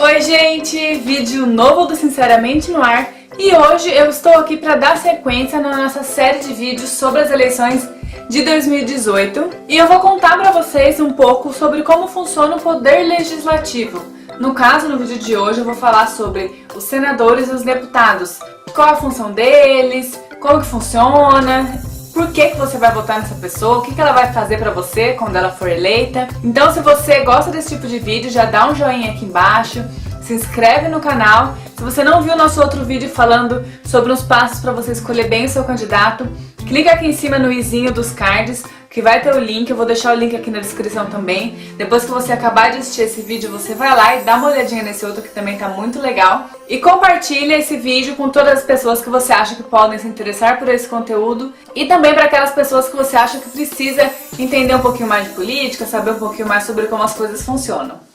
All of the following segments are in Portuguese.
Oi gente, vídeo novo do Sinceramente no ar e hoje eu estou aqui para dar sequência na nossa série de vídeos sobre as eleições de 2018 e eu vou contar para vocês um pouco sobre como funciona o poder legislativo. No caso, no vídeo de hoje eu vou falar sobre os senadores e os deputados, qual a função deles, como que funciona, por que você vai votar nessa pessoa, o que ela vai fazer pra você quando ela for eleita. Então se você gosta desse tipo de vídeo, já dá um joinha aqui embaixo, se inscreve no canal. Se você não viu nosso outro vídeo falando sobre os passos para você escolher bem o seu candidato, clica aqui em cima no izinho dos cards, que vai ter o link, eu vou deixar o link aqui na descrição também. Depois que você acabar de assistir esse vídeo, você vai lá e dá uma olhadinha nesse outro que também tá muito legal. E compartilha esse vídeo com todas as pessoas que você acha que podem se interessar por esse conteúdo. E também para aquelas pessoas que você acha que precisa entender um pouquinho mais de política, saber um pouquinho mais sobre como as coisas funcionam.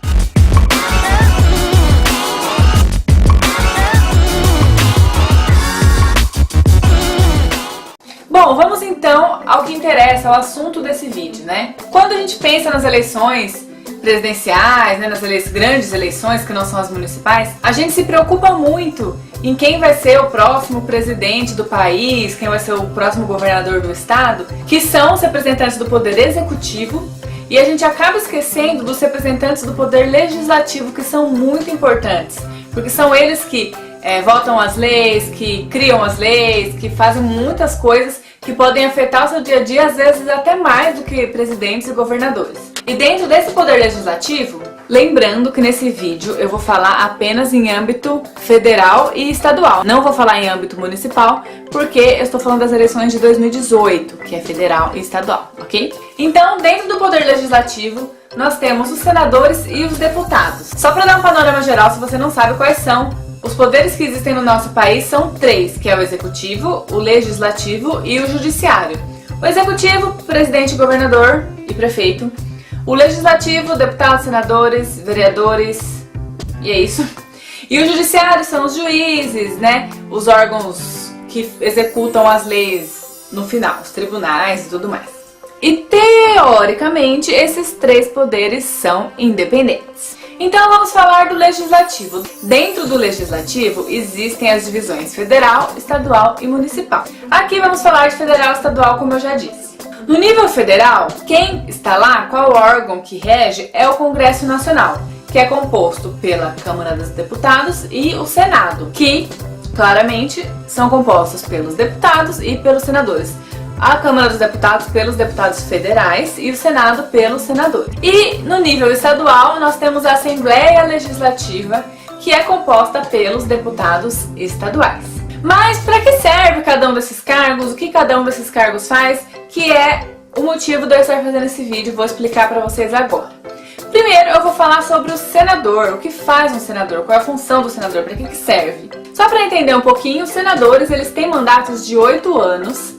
Bom, vamos então ao que interessa, ao assunto desse vídeo, né? Quando a gente pensa nas eleições presidenciais, né, nas grandes eleições que não são as municipais, a gente se preocupa muito em quem vai ser o próximo presidente do país, quem vai ser o próximo governador do estado, que são os representantes do poder executivo, e a gente acaba esquecendo dos representantes do poder legislativo, que são muito importantes, porque são eles que votam as leis, que criam as leis, que fazem muitas coisas que podem afetar o seu dia a dia, às vezes até mais do que presidentes e governadores. E dentro desse poder legislativo, lembrando que nesse vídeo eu vou falar apenas em âmbito federal e estadual. Não vou falar em âmbito municipal, porque eu estou falando das eleições de 2018, que é federal e estadual, ok? Então, dentro do poder legislativo, nós temos os senadores e os deputados. Só para dar um panorama geral, se você não sabe quais são, os poderes que existem no nosso país são três, que é o executivo, o legislativo e o judiciário. O executivo, presidente, governador e prefeito. O legislativo, deputados, senadores, vereadores, e é isso. E o judiciário são os juízes, né? Os órgãos que executam as leis no final, os tribunais e tudo mais. E teoricamente, esses três poderes são independentes. Então vamos falar do legislativo. Dentro do legislativo existem as divisões federal, estadual e municipal. Aqui vamos falar de federal e estadual, como eu já disse. No nível federal, quem está lá, qual órgão que rege, é o Congresso Nacional, que é composto pela Câmara dos Deputados e o Senado, que claramente são compostos pelos deputados e pelos senadores. A Câmara dos Deputados pelos deputados federais e o Senado pelos senadores. E no nível estadual nós temos a Assembleia Legislativa, que é composta pelos deputados estaduais. Mas para que serve cada um desses cargos? O que cada um desses cargos faz? Que é o motivo de eu estar fazendo esse vídeo, vou explicar para vocês agora. Primeiro eu vou falar sobre o senador, o que faz um senador, qual é a função do senador, para que serve. Só para entender um pouquinho, os senadores eles têm mandatos de 8 anos,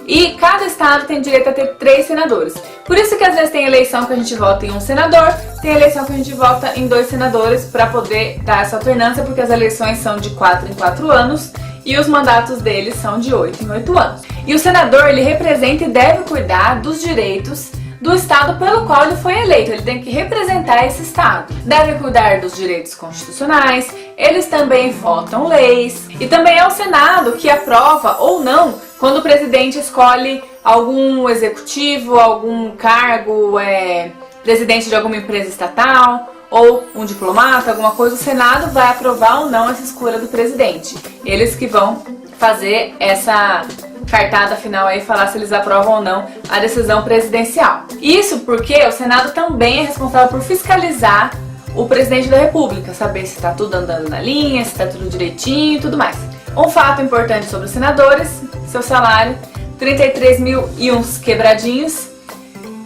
e cada estado tem direito a ter 3 senadores. Por isso que às vezes tem eleição que a gente vota em um senador, tem eleição que a gente vota em 2 senadores para poder dar essa alternância, porque as eleições são de 4 em 4 anos e os mandatos deles são de 8 em 8 anos. E o senador, ele representa e deve cuidar dos direitos do estado pelo qual ele foi eleito. Ele tem que representar esse estado. Deve cuidar dos direitos constitucionais, eles também votam leis. E também é o Senado que aprova ou não quando o presidente escolhe algum executivo, algum cargo, presidente de alguma empresa estatal ou um diplomata, alguma coisa, o Senado vai aprovar ou não essa escolha do presidente. Eles que vão fazer essa cartada final aí, falar se eles aprovam ou não a decisão presidencial. Isso porque o Senado também é responsável por fiscalizar o presidente da República, saber se está tudo andando na linha, se está tudo direitinho e tudo mais. Um fato importante sobre os senadores: seu salário, 33 mil e uns quebradinhos,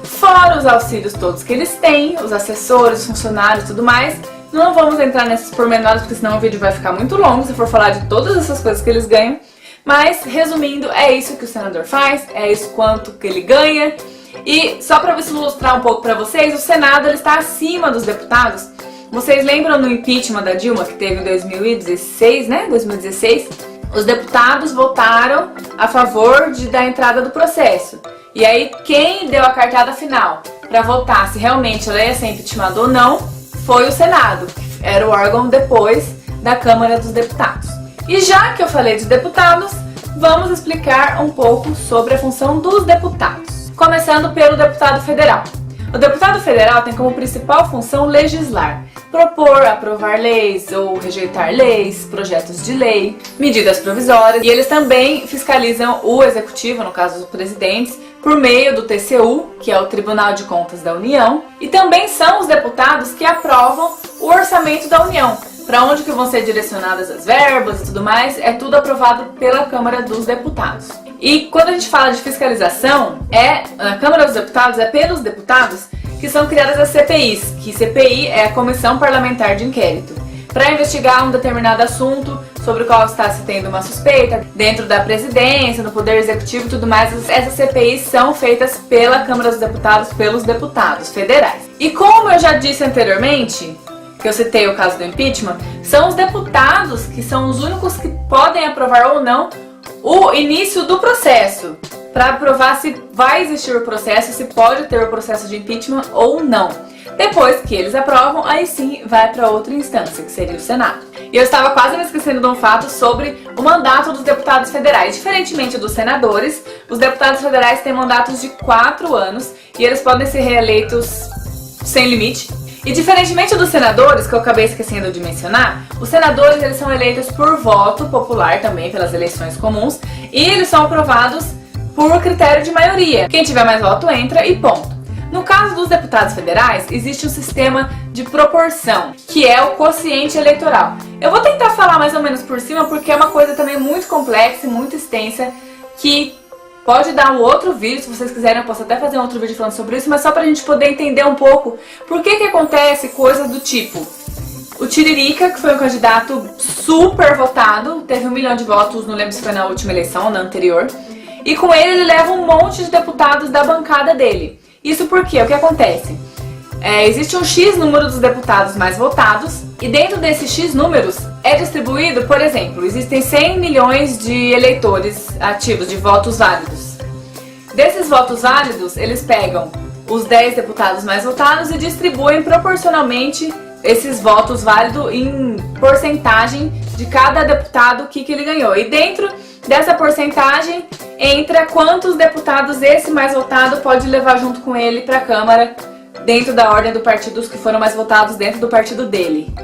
fora os auxílios todos que eles têm, os assessores, os funcionários e tudo mais. Não vamos entrar nesses pormenores, porque senão o vídeo vai ficar muito longo se for falar de todas essas coisas que eles ganham. Mas, resumindo, é isso que o senador faz, é isso quanto que ele ganha. E só para ilustrar um pouco para vocês, o Senado ele está acima dos deputados. Vocês lembram no impeachment da Dilma, que teve em 2016, né? 2016? Os deputados votaram a favor da entrada do processo. E aí, quem deu a cartada final para votar se realmente ela ia ser impeachmentada ou não, foi o Senado, era o órgão depois da Câmara dos Deputados. E já que eu falei de deputados, vamos explicar um pouco sobre a função dos deputados. Começando pelo deputado federal. O deputado federal tem como principal função legislar, propor, aprovar leis ou rejeitar leis, projetos de lei, medidas provisórias, e eles também fiscalizam o executivo, no caso dos presidentes, por meio do TCU, que é o Tribunal de Contas da União, e também são os deputados que aprovam o orçamento da União, para onde que vão ser direcionadas as verbas e tudo mais, é tudo aprovado pela Câmara dos Deputados. E quando a gente fala de fiscalização, na Câmara dos Deputados, é pelos deputados que são criadas as CPIs, que CPI é a Comissão Parlamentar de Inquérito, para investigar um determinado assunto sobre o qual está se tendo uma suspeita dentro da presidência, no Poder Executivo e tudo mais. Essas CPIs são feitas pela Câmara dos Deputados, pelos deputados federais. E como eu já disse anteriormente, que eu citei o caso do impeachment, são os deputados que são os únicos que podem aprovar ou não o início do processo, para aprovar se vai existir o processo, se pode ter o processo de impeachment ou não. Depois que eles aprovam, aí sim vai para outra instância, que seria o Senado. E eu estava quase me esquecendo de um fato sobre o mandato dos deputados federais. Diferentemente dos senadores, os deputados federais têm mandatos de 4 anos e eles podem ser reeleitos sem limite. E diferentemente dos senadores, que eu acabei esquecendo de mencionar, os senadores eles são eleitos por voto popular também, pelas eleições comuns, e eles são aprovados por critério de maioria. Quem tiver mais voto entra e ponto. No caso dos deputados federais, existe um sistema de proporção, que é o quociente eleitoral. Eu vou tentar falar mais ou menos por cima, porque é uma coisa também muito complexa e muito extensa, que pode dar um outro vídeo, se vocês quiserem eu posso até fazer um outro vídeo falando sobre isso, mas só pra gente poder entender um pouco por que acontece coisas do tipo: o Tiririca, que foi um candidato super votado, teve 1 milhão de votos, não lembro se foi na última eleição ou na anterior, e com ele leva um monte de deputados da bancada dele. Isso porque o que acontece? Existe um X número dos deputados mais votados, e dentro desses X números é distribuído, por exemplo, existem 100 milhões de eleitores ativos, de votos válidos. Desses votos válidos, eles pegam os 10 deputados mais votados e distribuem proporcionalmente esses votos válidos em porcentagem de cada deputado que ele ganhou. E dentro dessa porcentagem entra quantos deputados esse mais votado pode levar junto com ele para a Câmara, dentro da ordem do partido, os que foram mais votados dentro do partido dele.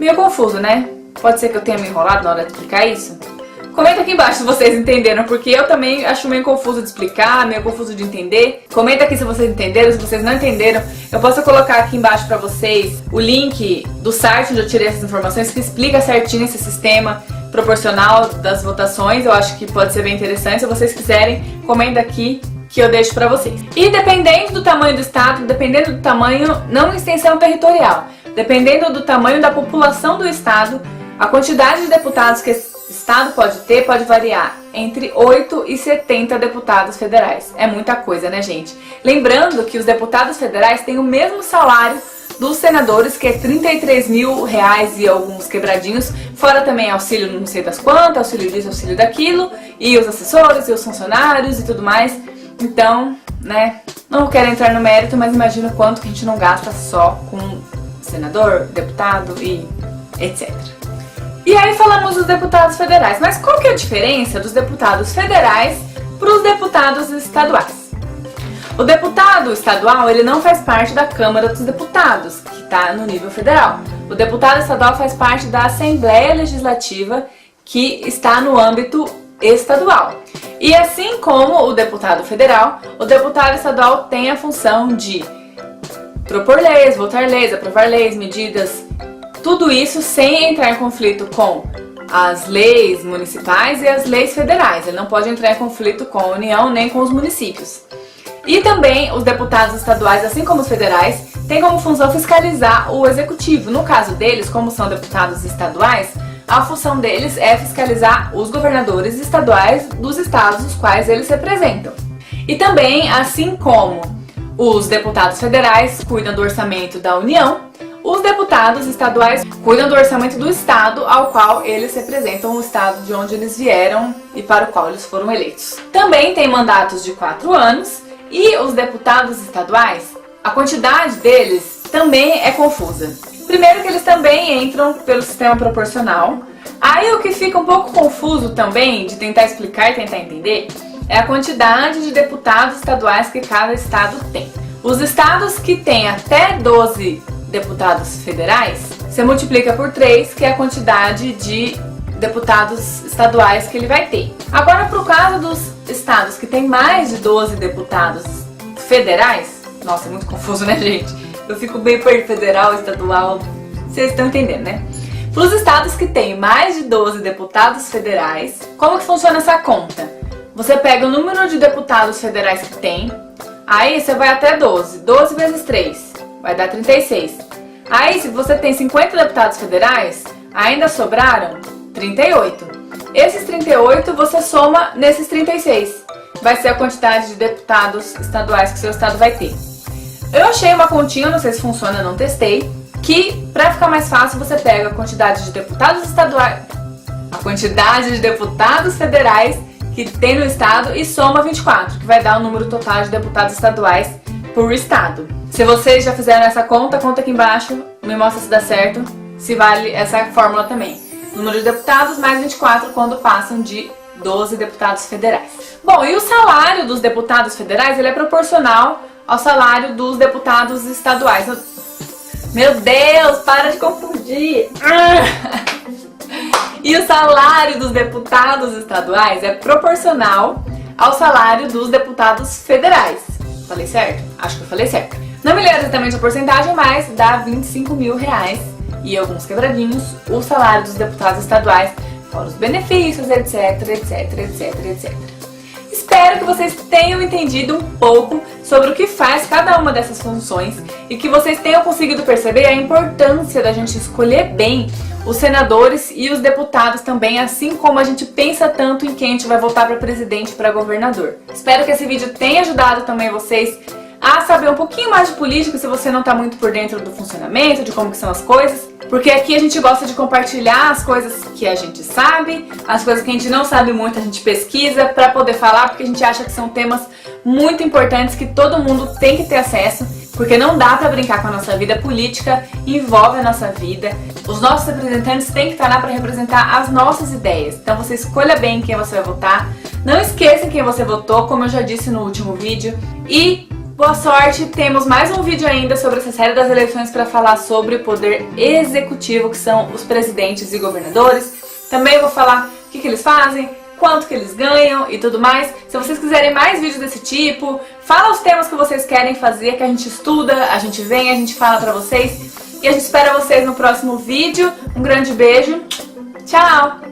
Meio confuso, né? Pode ser que eu tenha me enrolado na hora de explicar isso? Comenta aqui embaixo se vocês entenderam, porque eu também acho meio confuso de explicar, meio confuso de entender. Comenta aqui se vocês entenderam, se vocês não entenderam. Eu posso colocar aqui embaixo pra vocês o link do site onde eu tirei essas informações, que explica certinho esse sistema proporcional das votações. Eu acho que pode ser bem interessante. Se vocês quiserem, comenta aqui que eu deixo pra vocês. E dependendo do tamanho do estado, dependendo do tamanho, não extensão territorial, dependendo do tamanho da população do estado, a quantidade de deputados que esse estado pode ter pode variar entre 8 e 70 deputados federais. É muita coisa, né, gente? Lembrando que os deputados federais têm o mesmo salário dos senadores, que é R$33 mil e alguns quebradinhos, fora também auxílio não sei das quantas, auxílio disso, auxílio daquilo, e os assessores e os funcionários e tudo mais. Então, né, não quero entrar no mérito, mas imagina o quanto que a gente não gasta só com senador, deputado e etc. E aí falamos dos deputados federais, mas qual que é a diferença dos deputados federais para os deputados estaduais? O deputado estadual, ele não faz parte da Câmara dos Deputados, que está no nível federal. O deputado estadual faz parte da Assembleia Legislativa, que está no âmbito estadual. E assim como o deputado federal, o deputado estadual tem a função de propor leis, votar leis, aprovar leis, medidas, tudo isso sem entrar em conflito com as leis municipais e as leis federais. Ele não pode entrar em conflito com a União nem com os municípios. E também os deputados estaduais, assim como os federais, têm como função fiscalizar o executivo. No caso deles, como são deputados estaduais, a função deles é fiscalizar os governadores estaduais dos estados os quais eles representam. E também, assim como os deputados federais cuidam do orçamento da União, os deputados estaduais cuidam do orçamento do estado ao qual eles representam, o estado de onde eles vieram e para o qual eles foram eleitos. Também tem mandatos de 4 anos. E os deputados estaduais, a quantidade deles também é confusa. Primeiro que eles também entram pelo sistema proporcional. Aí o que fica um pouco confuso também, de tentar explicar e tentar entender, é a quantidade de deputados estaduais que cada estado tem. Os estados que têm até 12 deputados federais, você multiplica por 3, que é a quantidade de deputados estaduais que ele vai ter. Agora, pro caso dos estados que têm mais de 12 deputados federais, nossa, é muito confuso, né, gente? Eu fico bem por federal, estadual, vocês estão entendendo, né? Para os estados que têm mais de 12 deputados federais, como que funciona essa conta? Você pega o número de deputados federais que tem, aí você vai até 12. 12 vezes 3 vai dar 36. Aí, se você tem 50 deputados federais, ainda sobraram 38. Esses 38 você soma nesses 36. Vai ser a quantidade de deputados estaduais que seu estado vai ter. Eu achei uma continha, não sei se funciona, não testei, que pra ficar mais fácil você pega a quantidade de deputados estaduais, a quantidade de deputados federais que tem no estado e soma 24, que vai dar o número total de deputados estaduais por estado. Se vocês já fizeram essa conta, conta aqui embaixo, me mostra se dá certo, se vale essa fórmula também. Número de deputados mais 24 quando passam de 12 deputados federais. Bom, e o salário dos deputados federais, ele é proporcional ao salário dos deputados estaduais. Meu Deus, para de confundir! E o salário dos deputados estaduais é proporcional ao salário dos deputados federais. Falei certo? Acho que eu falei certo. Não me lembro exatamente a porcentagem, mas dá 25 mil reais e alguns quebradinhos o salário dos deputados estaduais, fora os benefícios, etc, etc, etc, etc. Espero que vocês tenham entendido um pouco sobre o que faz cada uma dessas funções e que vocês tenham conseguido perceber a importância da gente escolher bem os senadores e os deputados também, assim como a gente pensa tanto em quem a gente vai votar para presidente e para governador. Espero que esse vídeo tenha ajudado também vocês a saber um pouquinho mais de política, se você não está muito por dentro do funcionamento, de como que são as coisas, porque aqui a gente gosta de compartilhar as coisas que a gente sabe, as coisas que a gente não sabe muito a gente pesquisa para poder falar, porque a gente acha que são temas muito importantes que todo mundo tem que ter acesso, porque não dá para brincar com a nossa vida. Política envolve a nossa vida, os nossos representantes têm que estar lá para representar as nossas ideias, então você escolha bem quem você vai votar, não esqueça quem você votou, como eu já disse no último vídeo, e boa sorte, temos mais um vídeo ainda sobre essa série das eleições para falar sobre o poder executivo, que são os presidentes e governadores. Também vou falar o que eles fazem, quanto que eles ganham e tudo mais. Se vocês quiserem mais vídeos desse tipo, fala os temas que vocês querem fazer, que a gente estuda, a gente vem, a gente fala pra vocês. E a gente espera vocês no próximo vídeo. Um grande beijo, tchau!